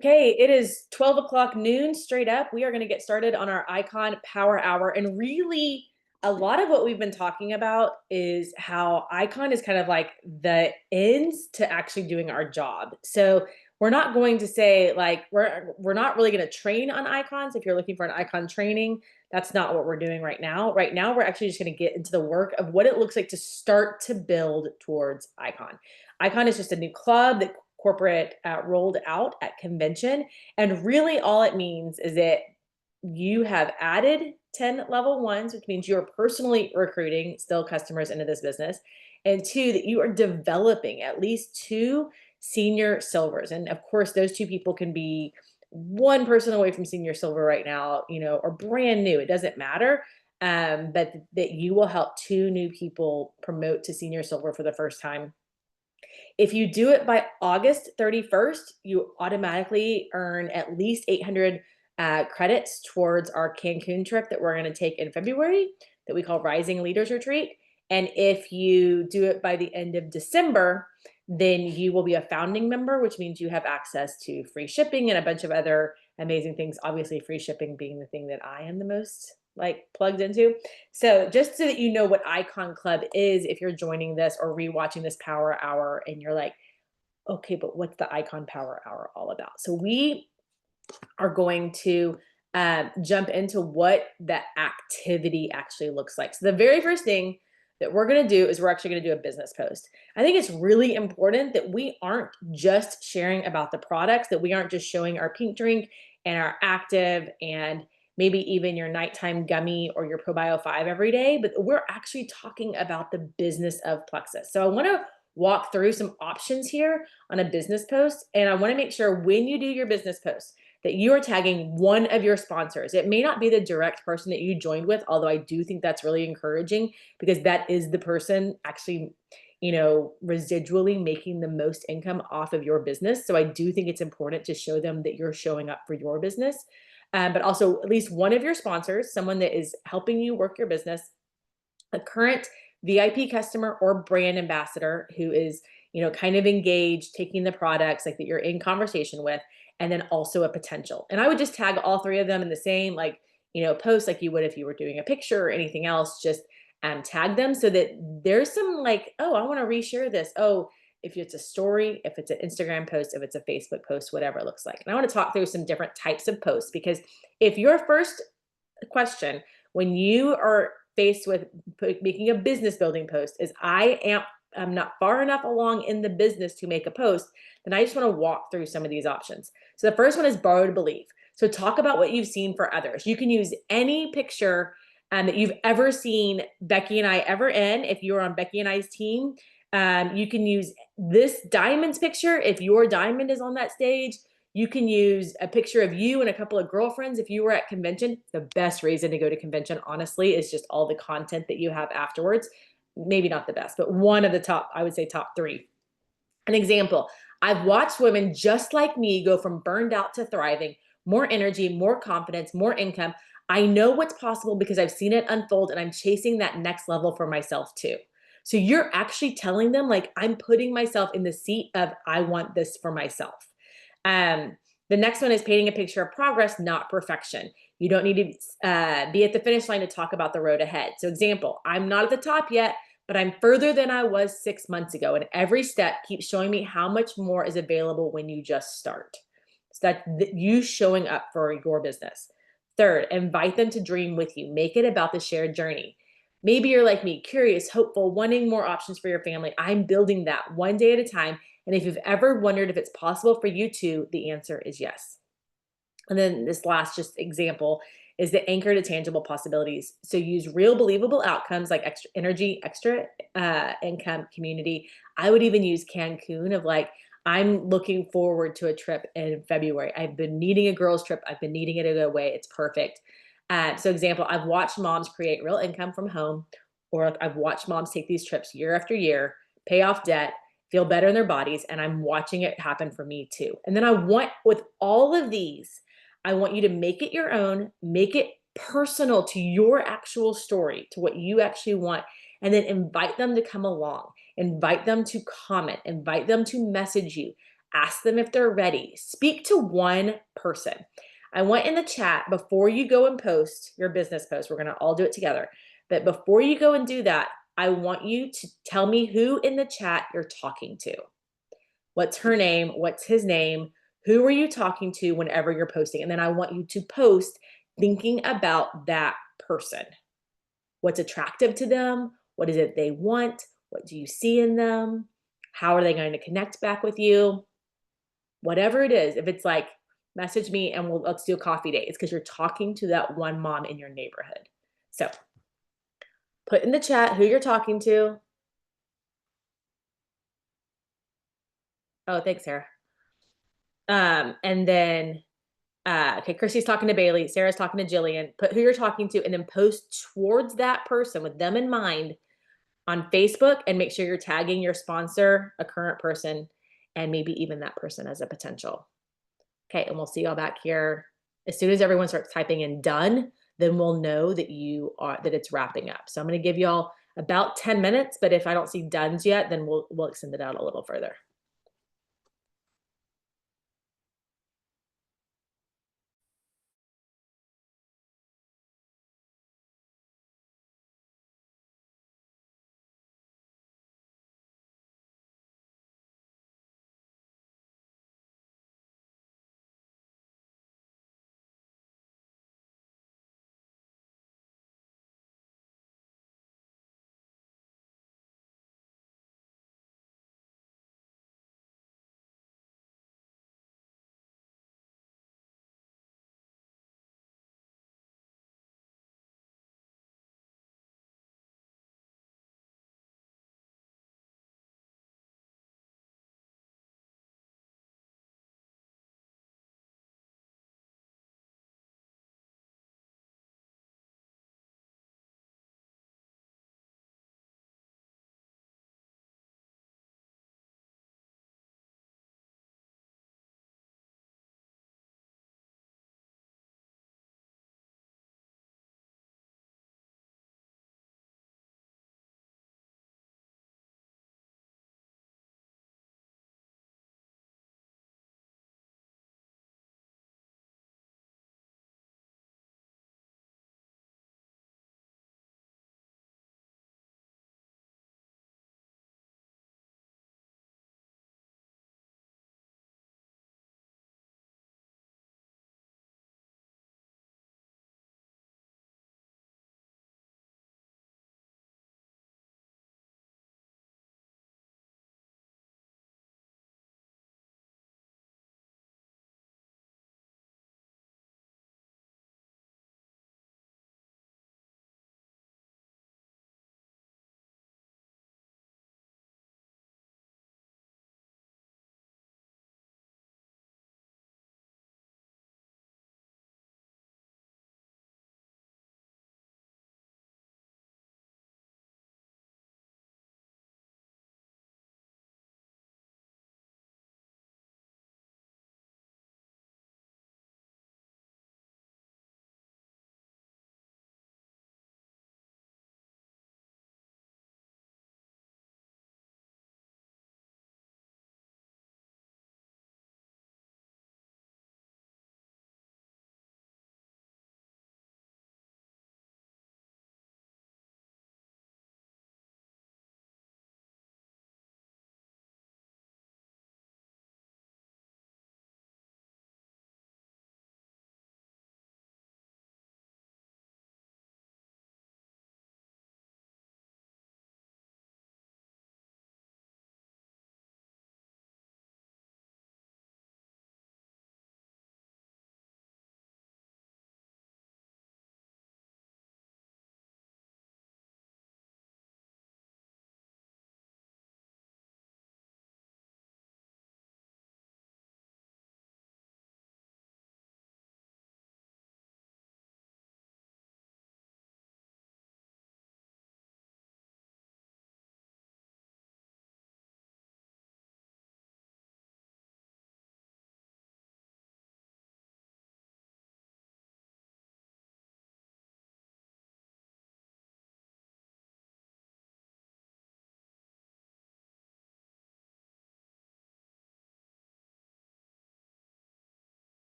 Okay, it is 12 o'clock noon straight up. We are going to get started on our Icon Power Hour. And really, a lot of what we've been talking about is how Icon is kind of like the ends to actually doing our job. So we're not going to say like we're not really going to train on icons. If you're looking for an icon training, that's not what we're doing right now. Right now, we're actually just going to get into the work of what it looks like to start to build towards Icon. Icon is just a new club that corporate rolled out at convention. And really all it means is that you have added 10 level ones, which means you're personally recruiting still customers into this business. And two, that you are developing at least two senior silvers. And of course, those two people can be one person away from senior silver right now, or brand new. It doesn't matter. But that you will help two new people promote to senior silver for the first time. If you do it by August 31st, you automatically earn at least 800 credits towards our Cancun trip that we're going to take in February that we call Rising Leaders Retreat. And if you do it by the end of December, then you will be a founding member, which means you have access to free shipping and a bunch of other amazing things. Obviously, free shipping being the thing that I am the most plugged into. So just so that you know what Icon Club is, if you're joining this or rewatching this Power Hour and you're like, okay, but what's the Icon Power Hour all about? So we are going to jump into what that activity actually looks like. So the very first thing that we're going to do is we're actually going to do a business post. I think it's really important that we aren't just sharing about the products, that we aren't just showing our pink drink and our active and maybe even your nighttime gummy or your ProBio 5 every day, but we're actually talking about the business of Plexus. So I want to walk through some options here on a business post. And I want to make sure when you do your business post that you are tagging one of your sponsors. It may not be the direct person that you joined with, although I do think that's really encouraging because that is the person actually, residually making the most income off of your business. So I do think it's important to show them that you're showing up for your business. But also at least one of your sponsors, someone that is helping you work your business, a current VIP customer or brand ambassador who is, kind of engaged, taking the products like that you're in conversation with, and then also a potential. And I would just tag all three of them in the same, post like you would if you were doing a picture or anything else, just tag them so that there's some oh, I want to reshare this. Oh, if it's a story, if it's an Instagram post, if it's a Facebook post, whatever it looks like. And I want to talk through some different types of posts because if your first question when you are faced with making a business building post is I'm not far enough along in the business to make a post, then I just want to walk through some of these options. So the first one is borrow to believe. So talk about what you've seen for others. You can use any picture that you've ever seen Becky and I ever in. If you're on Becky and I's team, you can use this diamonds picture if your diamond is on that stage. You can use a picture of you and a couple of girlfriends if you were at convention. The best reason to go to convention, honestly, is just all the content that you have afterwards. Maybe not the best, but one of the top, I would say top three. An example, I've watched women just like me go from burned out to thriving, more energy, more confidence, more income. I know what's possible because I've seen it unfold and I'm chasing that next level for myself too. So you're actually telling them I'm putting myself in the seat of I want this for myself. The next one is painting a picture of progress, not perfection. You don't need to be at the finish line to talk about the road ahead. So example, I'm not at the top yet, but I'm further than I was 6 months ago. And every step keeps showing me how much more is available when you just start. So that you showing up for your business. Third, invite them to dream with you. Make it about the shared journey. Maybe you're like me, curious, hopeful, wanting more options for your family. I'm building that one day at a time. And if you've ever wondered if it's possible for you too, the answer is yes. And then this last just example is the anchor to tangible possibilities. So use real believable outcomes like extra energy, extra income, community. I would even use Cancun of I'm looking forward to a trip in February. I've been needing a girls trip. I've been needing it to go away. It's perfect. So example, I've watched moms create real income from home, or I've watched moms take these trips year after year, pay off debt, feel better in their bodies, and I'm watching it happen for me too. And then I want, with all of these, I want you to make it your own, make it personal to your actual story, to what you actually want, and then invite them to come along, invite them to comment, invite them to message you, Ask them if they're ready. Speak to one person. I want in the chat before you go and post your business post, we're going to all do it together. But before you go and do that, I want you to tell me who in the chat you're talking to. What's her name? What's his name? Who are you talking to whenever you're posting? And then I want you to post thinking about that person. What's attractive to them? What is it they want? What do you see in them? How are they going to connect back with you? Whatever it is, if it's like, message me and let's do a coffee date. It's because you're talking to that one mom in your neighborhood. So put in the chat who you're talking to. Oh, thanks, Sarah. And then, okay, Christy's talking to Bailey. Sarah's talking to Jillian. Put who you're talking to and then post towards that person with them in mind on Facebook, and make sure you're tagging your sponsor, a current person, and maybe even that person as a potential. Okay, and we'll see y'all back here. As soon as everyone starts typing in done, then we'll know that that it's wrapping up. So I'm going to give y'all about 10 minutes, but if I don't see dones yet, then we'll extend it out a little further.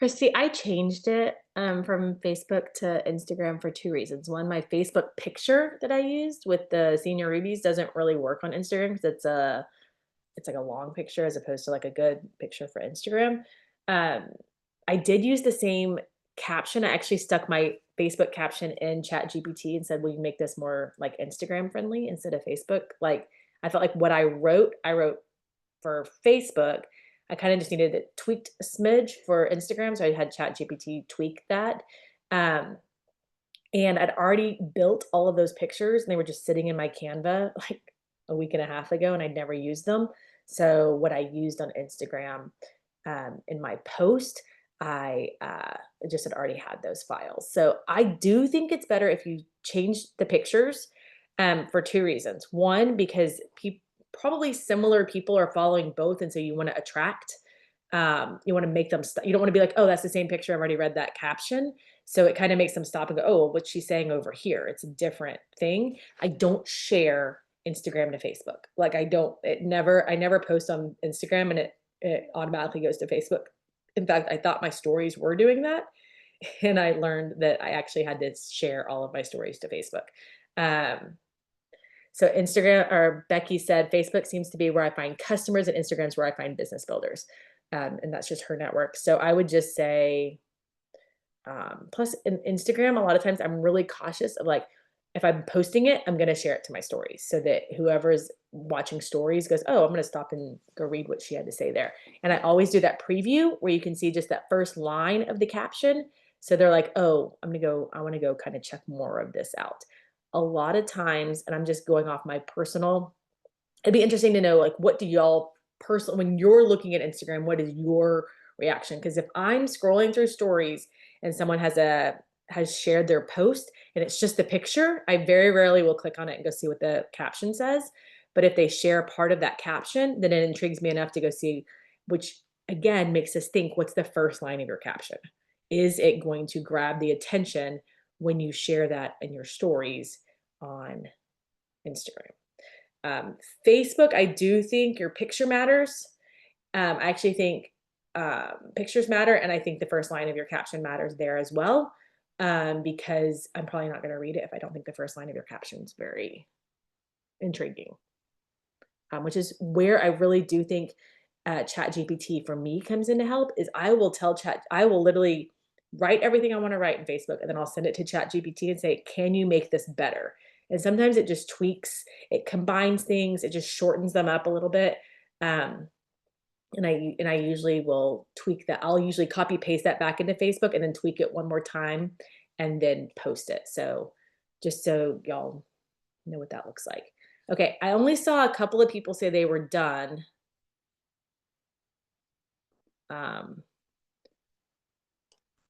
Christy, I changed it from Facebook to Instagram for two reasons. One, my Facebook picture that I used with the senior rubies doesn't really work on Instagram because it's like a long picture as opposed to like a good picture for Instagram. Um, I did use the same caption. I actually stuck my Facebook caption in Chat GPT and said, "Will you make this more like Instagram friendly instead of Facebook?" Like I felt like what I wrote for Facebook. I kind of just needed it tweaked a smidge for Instagram, so I had Chat GPT tweak that. Um, and I'd already built all of those pictures and they were just sitting in my Canva like a week and a half ago and I'd never used them. So what I used on Instagram in my post, I just had already had those files. So I do think it's better if you change the pictures for two reasons. One, because probably similar people are following both. And so you want to attract, you want to make them, you don't want to be like, oh, that's the same picture. I've already read that caption. So it kind of makes them stop and go, oh, well, what's she saying over here? It's a different thing. I don't share Instagram to Facebook. Like I never post on Instagram and it automatically goes to Facebook. In fact, I thought my stories were doing that. And I learned that I actually had to share all of my stories to Facebook. Um, so Instagram, or Becky said, Facebook seems to be where I find customers and Instagram's where I find business builders. And that's just her network. So I would just say, plus in Instagram, a lot of times I'm really cautious of like, if I'm posting it, I'm going to share it to my stories so that whoever's watching stories goes, oh, I'm going to stop and go read what she had to say there. And I always do that preview where you can see just that first line of the caption. So they're like, oh, I want to go kind of check more of this out. A lot of times, and I'm just going off my personal, it'd be interesting to know, like, what do y'all when you're looking at Instagram, what is your reaction? Because if I'm scrolling through stories and someone has shared their post and it's just the picture, I very rarely will click on it and go see what the caption says. But if they share part of that caption, then it intrigues me enough to go see, which again makes us think, what's the first line of your caption? Is it going to grab the attention when you share that in your stories on Instagram? Facebook, I do think your picture matters. I actually think pictures matter, and I think the first line of your caption matters there as well, because I'm probably not going to read it if I don't think the first line of your caption is very intriguing, which is where I really do think Chat GPT for me comes in to help. Is I will literally write everything I want to write in Facebook, and then I'll send it to Chat GPT and say, can you make this better? And sometimes it just tweaks, it combines things, it just shortens them up a little bit. And I usually will tweak that. I'll usually copy paste that back into Facebook and then tweak it one more time and then post it. So just so y'all know what that looks like. Okay, I only saw a couple of people say they were done.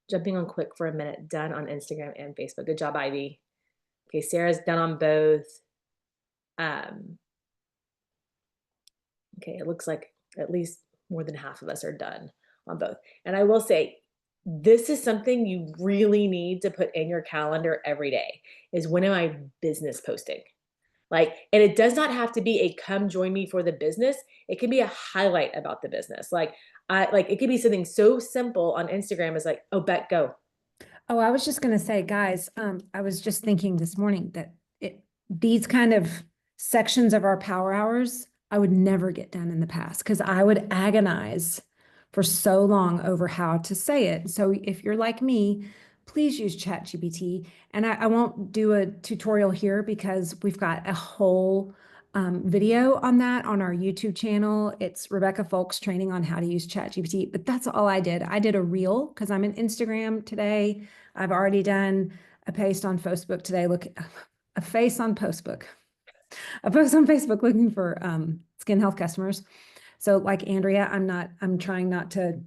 Jumping on quick for a minute, done on Instagram and Facebook. Good job, Ivy. Okay, Sarah's done on both. Okay, it looks like at least more than half of us are done on both. And I will say, this is something you really need to put in your calendar every day, is when am I business posting? Like, and it does not have to be a come join me for the business. It can be a highlight about the business. Like it could be something so simple on Instagram as like, oh, Bet, go. Oh, I was just going to say, guys, I was just thinking this morning that these kind of sections of our power hours, I would never get done in the past because I would agonize for so long over how to say it. So if you're like me, please use ChatGPT. And I won't do a tutorial here because we've got a whole video on that on our YouTube channel. It's Rebecca Folks training on how to use ChatGPT, but that's all I did. I did a reel because I'm in Instagram today. I've already done a post on Facebook today. Look, a face on Facebook, a post on Facebook looking for skin health customers. So like Andrea, I'm trying not to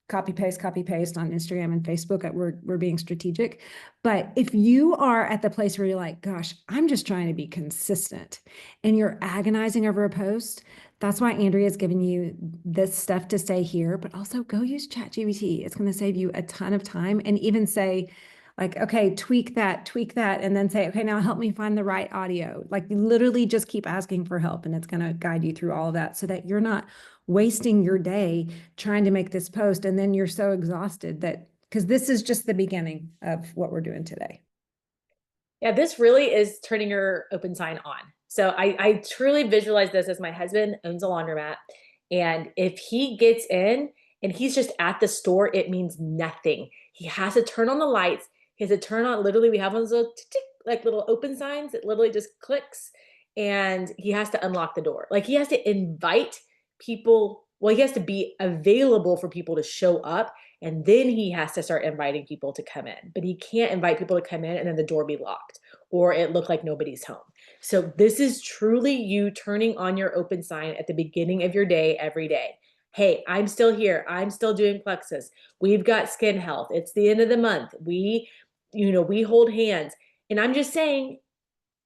copy paste on Instagram and Facebook. We're being strategic. But if you are at the place where you're like, gosh, I'm just trying to be consistent and you're agonizing over a post, that's why Andrea's giving you this stuff to say here, but also go use ChatGPT. It's going to save you a ton of time and even say, Like, okay, tweak that, and then say, okay, now help me find the right audio. Like literally just keep asking for help and it's going to guide you through all of that so that you're not wasting your day trying to make this post. And then you're so exhausted that, because this is just the beginning of what we're doing today. Yeah, this really is turning your open sign on. So I truly visualize this as my husband owns a laundromat. And if he gets in and he's just at the store, it means nothing. He has to turn on the lights. He has to turn on, literally, we have those little tick, tick, like little open signs that literally just clicks, and he has to unlock the door. Like he has to invite people. Well, he has to be available for people to show up, and then he has to start inviting people to come in. But he can't invite people to come in and then the door be locked or it look like nobody's home. So this is truly you turning on your open sign at the beginning of your day every day. Hey, I'm still here. I'm still doing plexus. We've got skin health. It's the end of the month. We hold hands. And I'm just saying,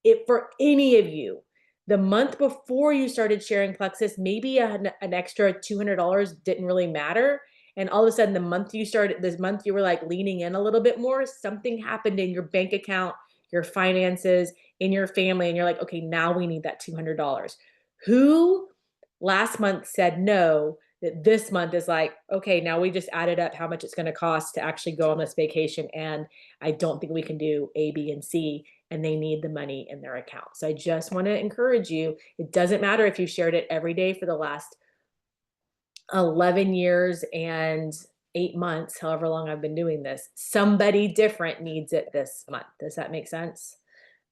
it for any of you, the month before you started sharing plexus, maybe an extra $200 didn't really matter. And all of a sudden, this month you were like leaning in a little bit more, something happened in your bank account, your finances, in your family, and you're like, okay, now we need that $200. Who last month said no, that this month is like, okay, now we just added up how much it's going to cost to actually go on this vacation. And I don't think we can do A, B, and C, and they need the money in their account. So I just want to encourage you. It doesn't matter if you shared it every day for the last 11 years and 8 months, however long I've been doing this. Somebody different needs it this month. Does that make sense?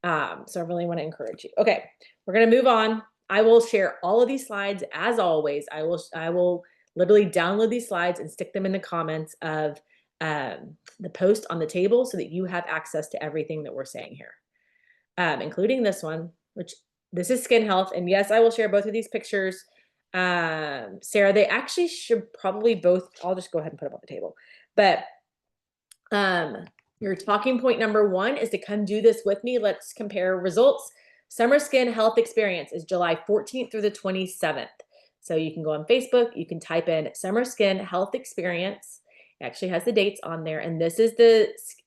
So I really want to encourage you. Okay, we're going to move on. I will share all of these slides as always. I will literally download these slides and stick them in the comments of the post on the table so that you have access to everything that we're saying here, including this one, which this is skin health. And yes, I will share both of these pictures. Sarah, they actually should probably both, I'll just go ahead and put them on the table. But your talking point number one is to come do this with me. Let's compare results. Summer Skin Health Experience is July 14th through the 27th. So you can go on Facebook, you can type in Summer Skin Health Experience. It actually has the dates on there. And this is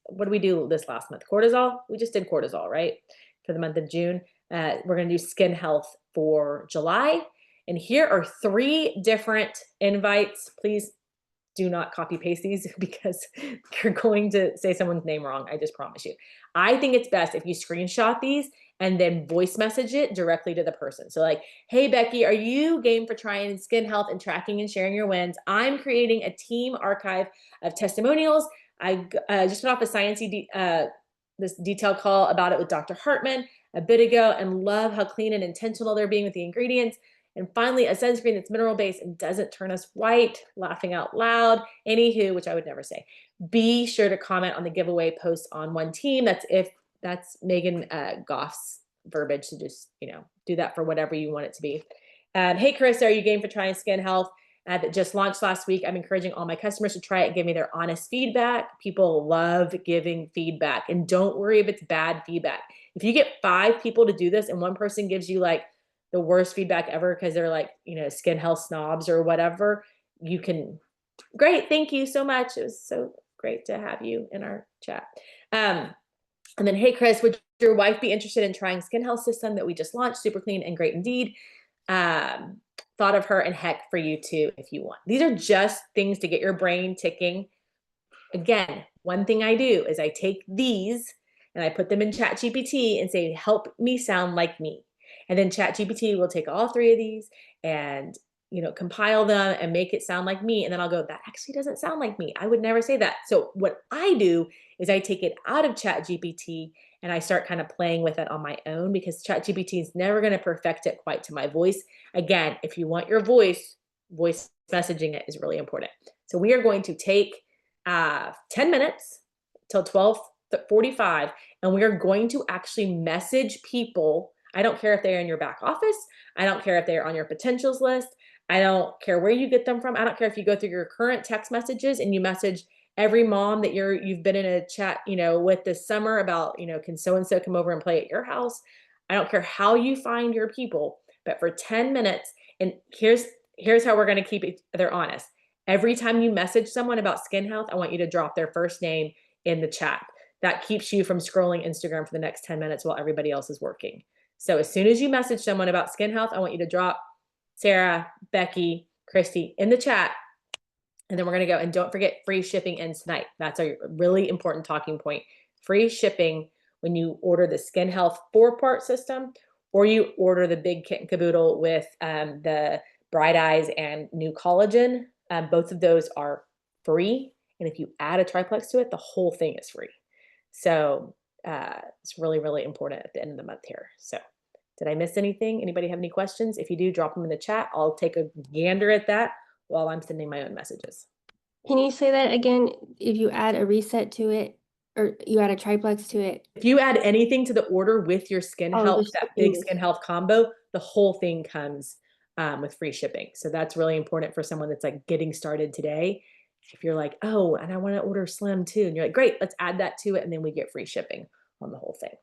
what did we do this last month? Cortisol? We just did cortisol, right? For the month of June. We're going to do skin health for July. And here are 3 different invites. Please do not copy paste these because you're going to say someone's name wrong. I just promise you. I think it's best if you screenshot these and then voice message it directly to the person. So like, hey, Becky, are you game for trying skin health and tracking and sharing your wins? I'm creating a team archive of testimonials. I just put off a sciencey this detailed call about it with Dr. Hartman a bit ago, and love how clean and intentional they're being with the ingredients. And finally, a sunscreen that's mineral-based and doesn't turn us white, laughing out loud. Anywho, which I would never say. Be sure to comment on the giveaway post on One Team. That's Megan Goff's verbiage to just, do that for whatever you want it to be. Hey, Chris, are you game for trying skin health? That just launched last week. I'm encouraging all my customers to try it and give me their honest feedback. People love giving feedback, and don't worry if it's bad feedback. If you get 5 people to do this and one person gives you like the worst feedback ever because they're like, skin health snobs or whatever, you can, great, thank you so much. It was so great to have you in our chat. And then, hey, Chris, would your wife be interested in trying skin health system that we just launched? Super clean and great indeed. Thought of her, and heck, for you too if you want. These are just things to get your brain ticking. Again, one thing I do is I take these and I put them in ChatGPT and say, help me sound like me. And then ChatGPT will take all 3 of these and compile them and make it sound like me. And then I'll go, that actually doesn't sound like me. I would never say that. So what I do is I take it out of ChatGPT and I start kind of playing with it on my own, because ChatGPT is never going to perfect it quite to my voice. Again, if you want your voice messaging it is really important. So we are going to take 10 minutes till 12:45, and we are going to actually message people. I don't care if they're in your back office. I don't care if they're on your potentials list. I don't care where you get them from. I don't care if you go through your current text messages and you message every mom that you've been in a chat, with this summer about, can so-and-so come over and play at your house? I don't care how you find your people, but for 10 minutes, and here's how we're going to keep each other honest. Every time you message someone about skin health, I want you to drop their first name in the chat. that keeps you from scrolling Instagram for the next 10 minutes while everybody else is working. So as soon as you message someone about skin health, I want you to drop Sarah, Becky, Christy in the chat. And then we're going to go, and don't forget, free shipping ends tonight. That's a really important talking point. Free shipping when you order the skin health 4-part system, or you order the big kit and caboodle with the Bright Eyes and new collagen. Both of those are free. And if you add a triplex to it, the whole thing is free. So it's really, really important at the end of the month here. So did I miss anything? Anybody have any questions? If you do, drop them in the chat. I'll take a gander at that while I'm sending my own messages. Can you say that again? If you add a reset to it, or you add a triplex to it? If you add anything to the order with your skin health, that big shipping skin health combo, the whole thing comes with free shipping. So that's really important for someone that's like getting started today. If you're like, oh, and I want to order Slim too, and you're like, great, let's add that to it, and then we get free shipping on the whole thing.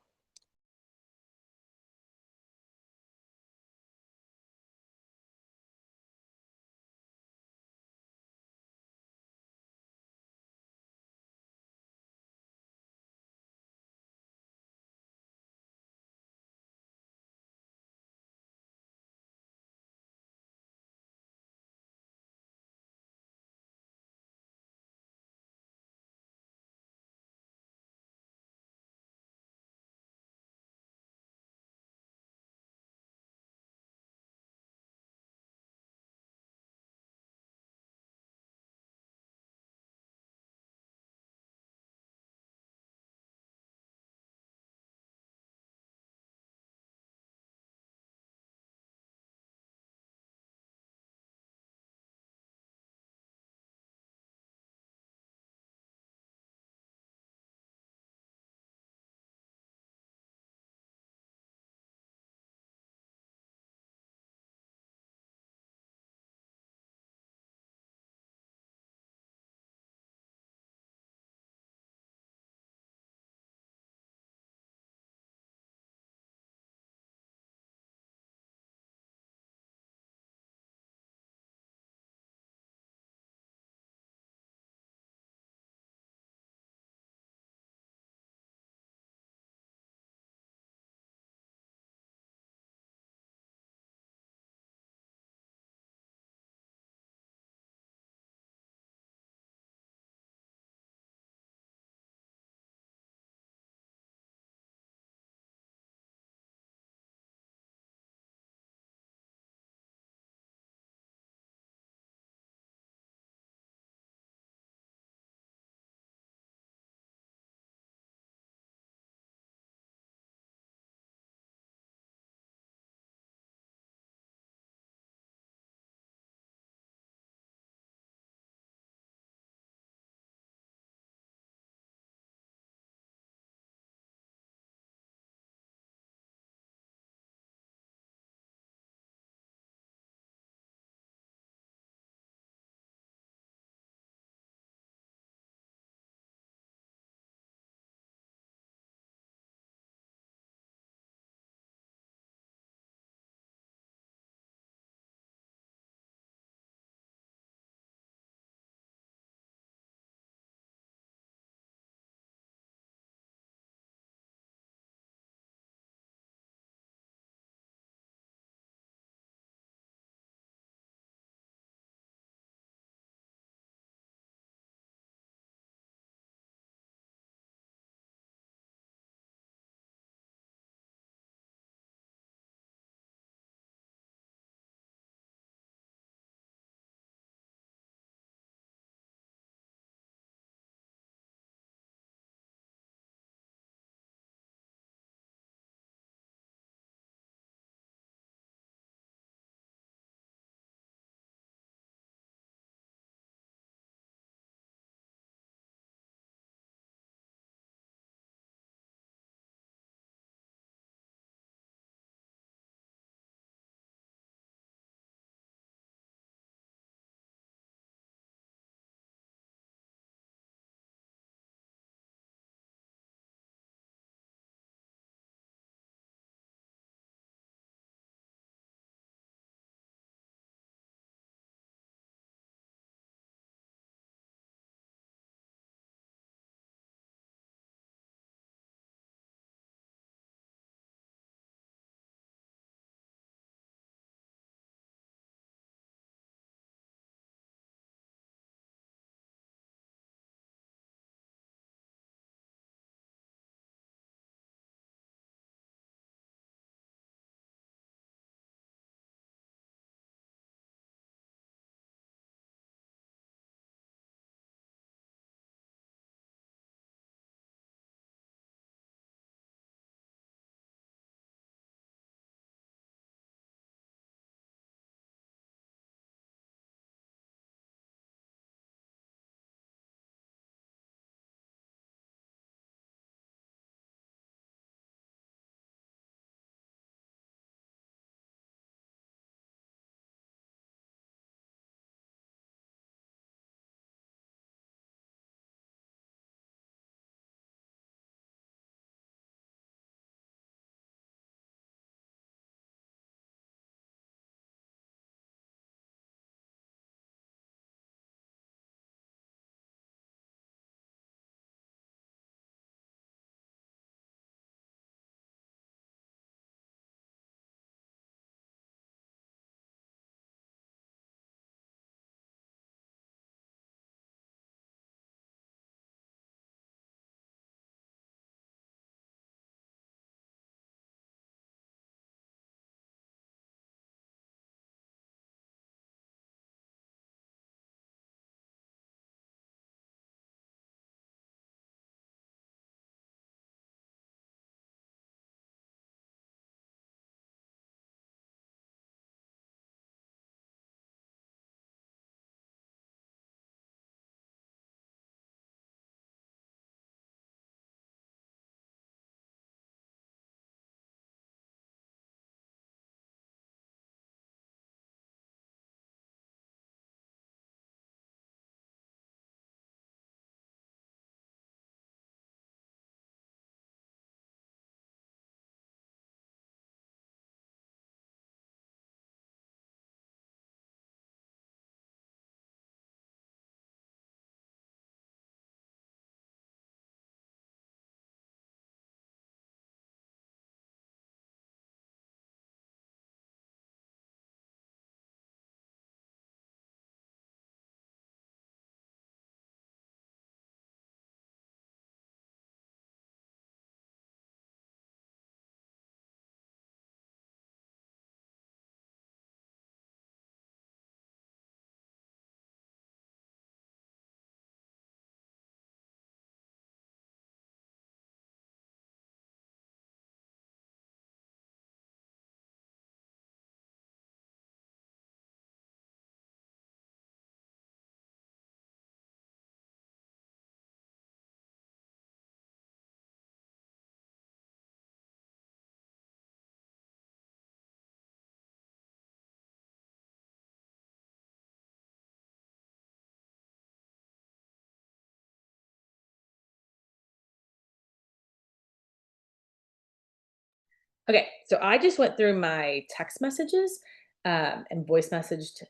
Okay, so I just went through my text messages and voice messaged,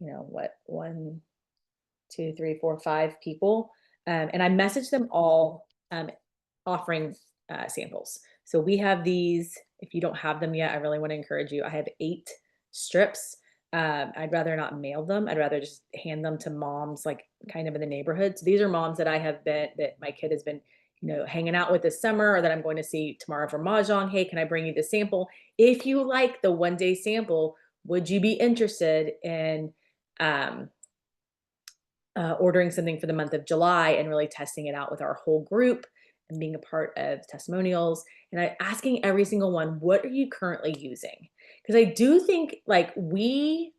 what, 1, 2, 3, 4, 5 people. And I messaged them all offering samples. So we have these. If you don't have them yet, I really want to encourage you. I have 8 strips. I'd rather not mail them. I'd rather just hand them to moms, like kind of in the neighborhood. So these are moms that that my kid has been, hanging out with this summer, or that I'm going to see tomorrow for Mahjong. Hey, can I bring you the sample? If you like the 1-day sample, would you be interested in um, ordering something for the month of July and really testing it out with our whole group and being a part of testimonials, and asking every single one, what are you currently using? Because I do think, like, we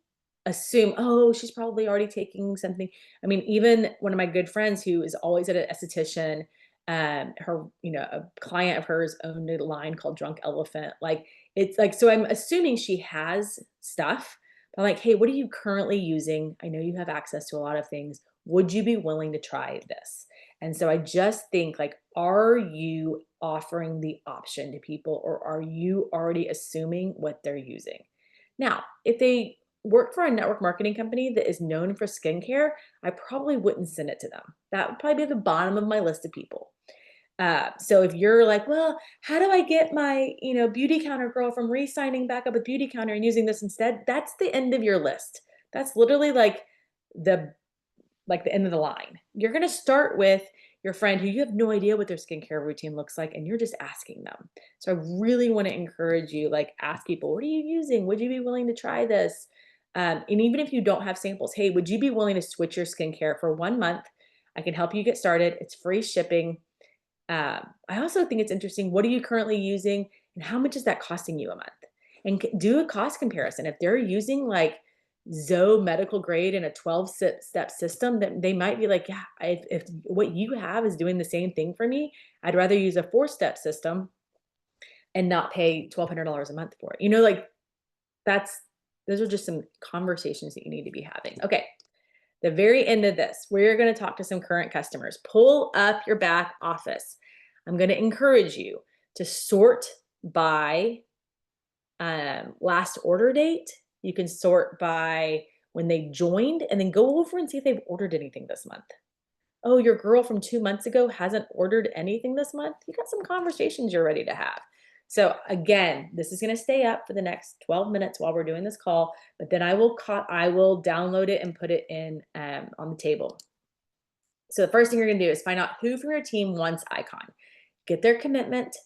assume, oh, she's probably already taking something. I mean, even one of my good friends who is always at an esthetician, her, a client of hers owned a line called Drunk Elephant. Like, it's like, so I'm assuming she has stuff. I'm like, hey, what are you currently using? I know you have access to a lot of things. Would you be willing to try this? And so I just think, like, are you offering the option to people, or are you already assuming what they're using? Now, if they work for a network marketing company that is known for skincare, I probably wouldn't send it to them. That would probably be at the bottom of my list of people. So if you're like, well, how do I get my, beauty counter girl from re-signing back up with beauty counter and using this instead? That's the end of your list. That's literally the the end of the line. You're going to start with your friend who you have no idea what their skincare routine looks like, and you're just asking them. So I really want to encourage you, like, ask people, what are you using? Would you be willing to try this? And even if you don't have samples, hey, would you be willing to switch your skincare for 1 month? I can help you get started. It's free shipping. I also think it's interesting. What are you currently using, and how much is that costing you a month? And do a cost comparison. If they're using like Zoe medical grade in a 12-step system, that they might be like, yeah, if what you have is doing the same thing for me, I'd rather use a 4-step system and not pay $1,200 a month for it. Like, those are just some conversations that you need to be having. Okay. The very end of this, we're going to talk to some current customers. Pull up your back office. I'm going to encourage you to sort by last order date. You can sort by when they joined, and then go over and see if they've ordered anything this month. Oh, your girl from 2 months ago hasn't ordered anything this month. You got some conversations you're ready to have. So again, this is going to stay up for the next 12 minutes while we're doing this call, but then I will download it and put it in on the table. So the first thing you're going to do is find out who from your team wants Icon. Get their commitment,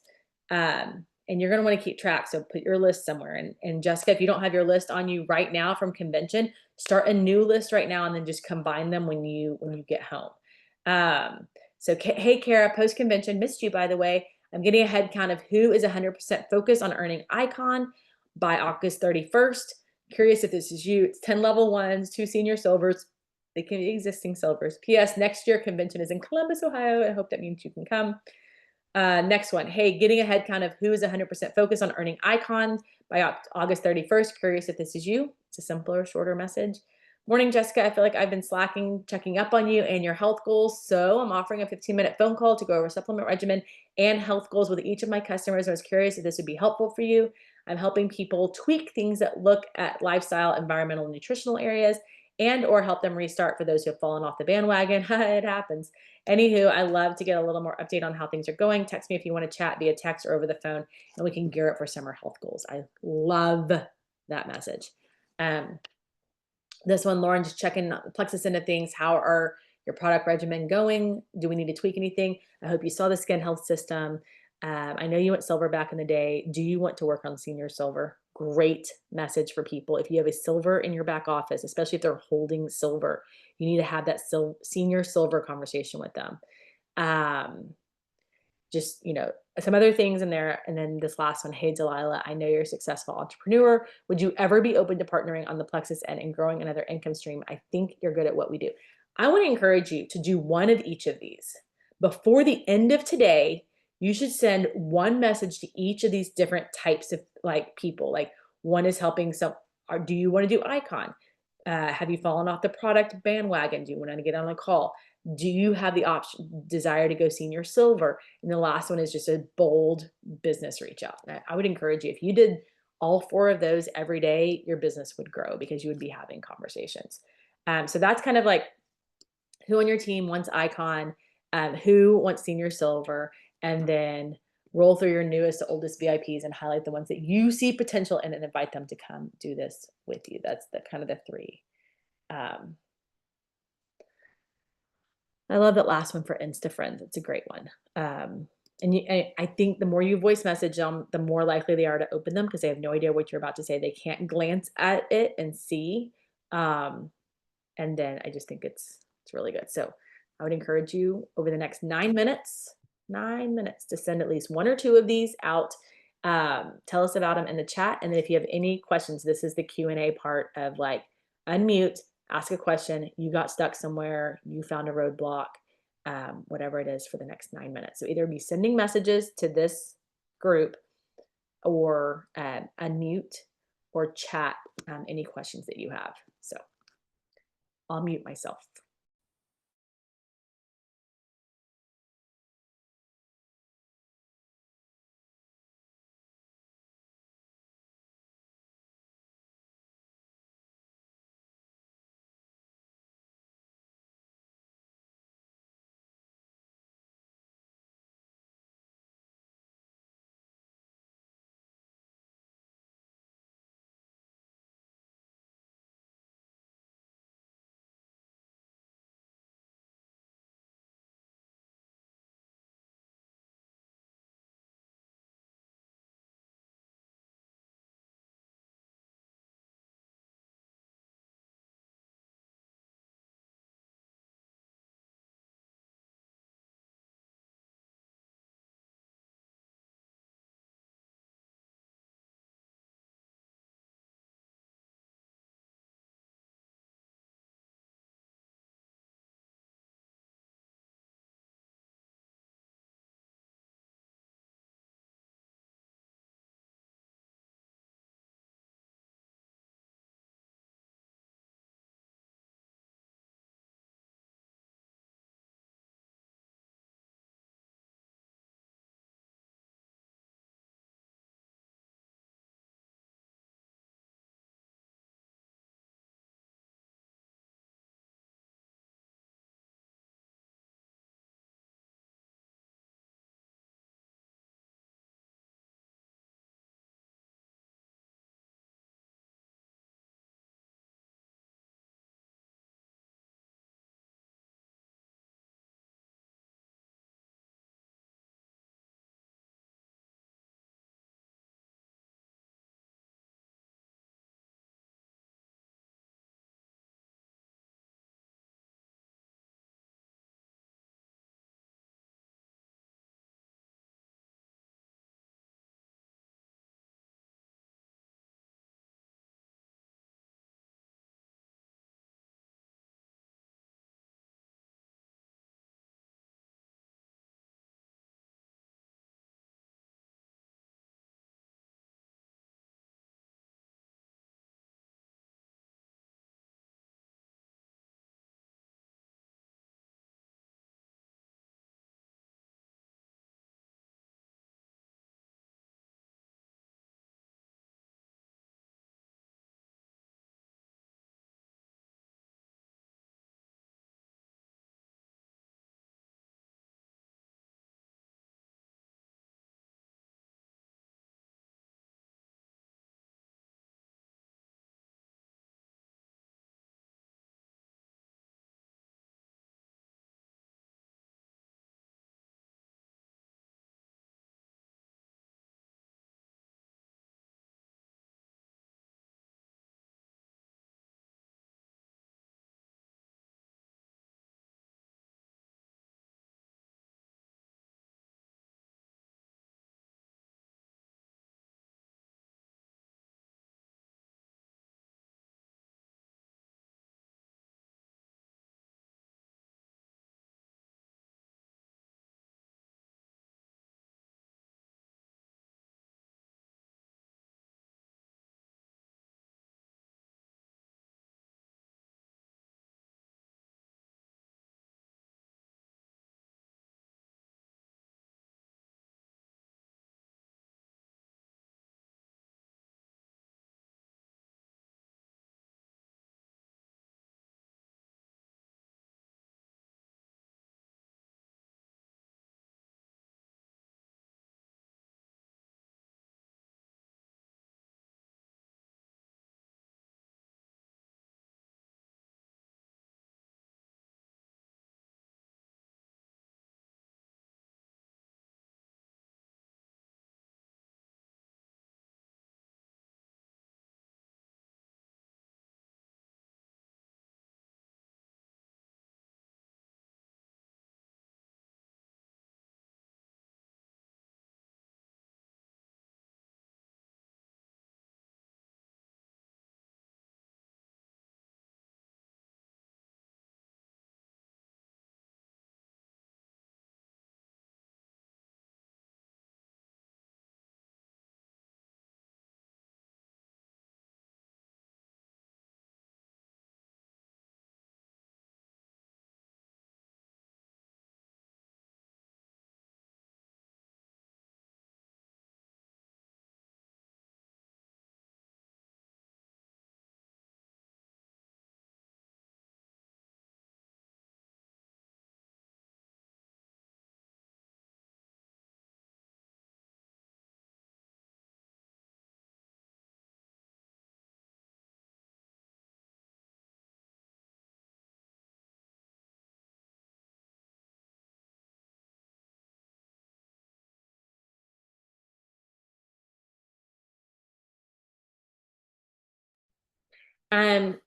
and you're going to want to keep track. So put your list somewhere. And Jessica, if you don't have your list on you right now from convention, start a new list right now, and then just combine them when you get home. So hey, Kara, post convention, missed you, by the way. I'm getting a head count of who is 100% focused on earning Icon by August 31st. Curious if this is you. It's 10 level 1s, 2 senior silvers. They can be existing silvers. P.S. Next year convention is in Columbus, Ohio. I hope that means you can come. Next one. Hey, getting a head count of who is 100% focused on earning Icon by August 31st. Curious if this is you. It's a simpler, shorter message. Morning, Jessica. I feel like I've been slacking, checking up on you and your health goals. So I'm offering a 15-minute phone call to go over supplement regimen and health goals with each of my customers. I was curious if this would be helpful for you. I'm helping people tweak things that look at lifestyle, environmental, nutritional areas, and or help them restart for those who have fallen off the bandwagon. It happens. Anywho, I love to get a little more update on how things are going. Text me if you want to chat via text or over the phone, and we can gear up for summer health goals. I love that message. This one, Lauren, just checking Plexus into things. How are your product regimen going? Do we need to tweak anything? I hope you saw the skin health system. I know you went silver back in the day. Do you want to work on senior silver? Great message for people. If you have a silver in your back office, especially if they're holding silver, you need to have that senior silver conversation with them. Just, some other things in there. And then this last one, hey, Delilah, I know you're a successful entrepreneur. Would you ever be open to partnering on the Plexus end and growing another income stream? I think you're good at what we do. I want to encourage you to do one of each of these. Before the end of today, you should send one message to each of these different types of people. Like, one is helping or do you want to do Icon? Have you fallen off the product bandwagon? Do you want to get on a call? Do you have the desire to go senior silver? And the last one is just a bold business reach out. And I would encourage you, if you did all 4 of those every day, your business would grow because you would be having conversations. So that's kind of like who on your team wants icon, who wants senior silver, and then roll through your newest to oldest VIPs and highlight the ones that you see potential in and invite them to come do this with you. That's the kind of the 3. I love that last one for Insta friends. It's a great one. And I think the more you voice message them, the more likely they are to open them because they have no idea what you're about to say. They can't glance at it and see. And then I just think it's really good. So I would encourage you over the next 9 minutes to send at least 1 or 2 of these out. Tell us about them in the chat. And then if you have any questions, this is the Q&A part of like unmute, ask a question, you got stuck somewhere, you found a roadblock, whatever it is for the next 9 minutes. So either be sending messages to this group or unmute or chat any questions that you have. So I'll mute myself.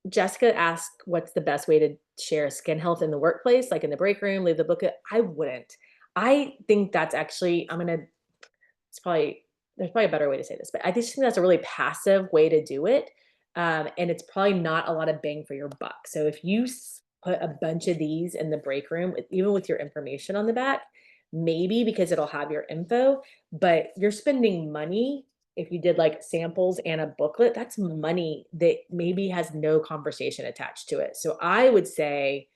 Jessica asked, what's the best way to share skin health in the workplace, like in the break room, leave the book? I wouldn't. I think that's actually, it's probably, there's probably a better way to say this, but I just think that's a really passive way to do it. And it's probably not a lot of bang for your buck. So if you put a bunch of these in the break room, even with your information on the back, maybe because it'll have your info, but you're spending money. If you did like samples and a booklet, that's money that maybe has no conversation attached to it. So I would say,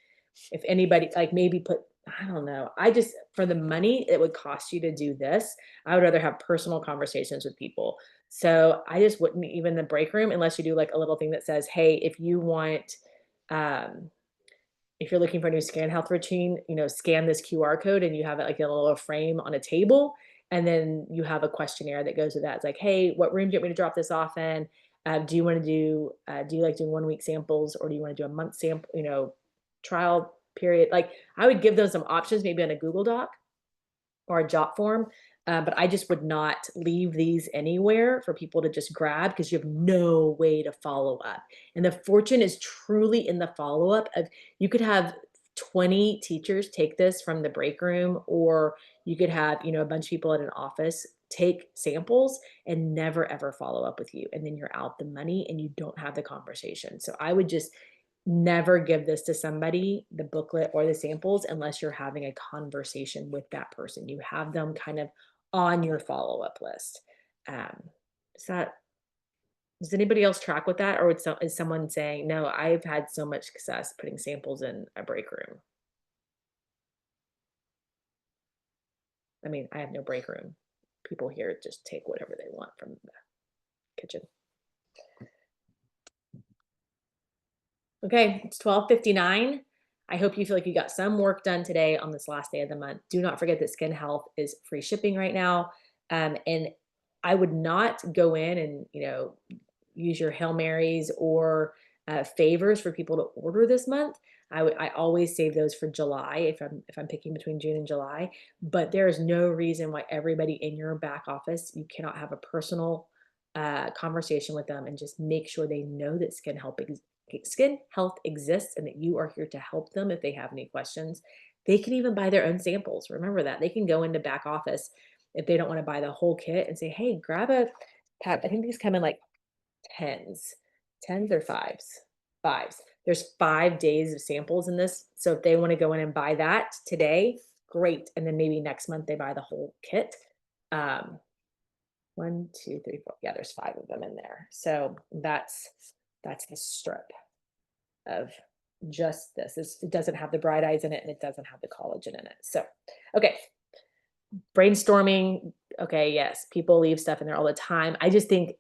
if anybody, like, maybe put, I don't know, I just, for the money it would cost you to do this, I would rather have personal conversations with people. So I just wouldn't even the break room unless you do like a little thing that says, hey, if you want, um, if you're looking for a new skin health routine, scan this QR code, and you have it like in a little frame on a table. And then you have a questionnaire that goes with that. It's like, hey, what room do you want me to drop this off in? Do you want to do you like doing 1 week samples, or do you want to do a month sample, trial period? Like, I would give them some options, maybe on a Google Doc or a jot form. But I just would not leave these anywhere for people to just grab, because you have no way to follow up. And the fortune is truly in the follow up of, you could have 20 teachers take this from the break room, or you could have, a bunch of people at an office take samples and never ever follow up with you. And then you're out the money and you don't have the conversation. So I would just never give this to somebody, the booklet or the samples, unless you're having a conversation with that person. You have them kind of on your follow-up list. Um, is that, does anybody else track with that? Or is someone saying, no, I've had so much success putting samples in a break room? I mean, I have no break room. People here just take whatever they want from the kitchen. Okay, it's 12:59. I hope you feel like you got some work done today on this last day of the month. Do not forget that Skin Health is free shipping right now. And I would not go in and, use your Hail Marys or favors for people to order this month. I always save those for July if I'm picking between June and July. But there is no reason why everybody in your back office, you cannot have a personal conversation with them and just make sure they know that Skin Health exists and that you are here to help them if they have any questions. They can even buy their own samples. Remember that. They can go into back office if they don't want to buy the whole kit and say, hey, grab a pack. I think these come in like tens or fives. There's 5 days of samples in this. So if they want to go in and buy that today, great. And then maybe next month they buy the whole kit. 1, 2, 3, 4. Yeah, there's 5 of them in there. So that's the strip of just this. It doesn't have the bright eyes in it, and it doesn't have the collagen in it. So, okay. Brainstorming. Okay, yes, people leave stuff in there all the time. I just think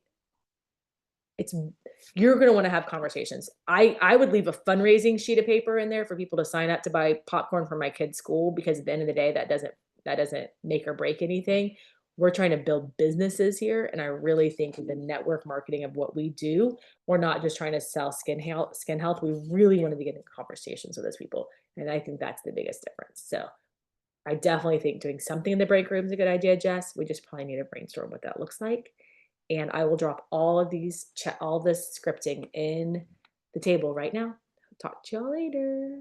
you're going to want to have conversations. I would leave a fundraising sheet of paper in there for people to sign up to buy popcorn for my kid's school, because at the end of the day, that doesn't make or break anything. We're trying to build businesses here, and I really think the network marketing of what we do, we're not just trying to sell skin health. We really want to be getting conversations with those people, and I think that's the biggest difference. So I definitely think doing something in the break room is a good idea, Jess. We just probably need to brainstorm what that looks like. And I will drop all of all this scripting in the table right now. Talk to y'all later.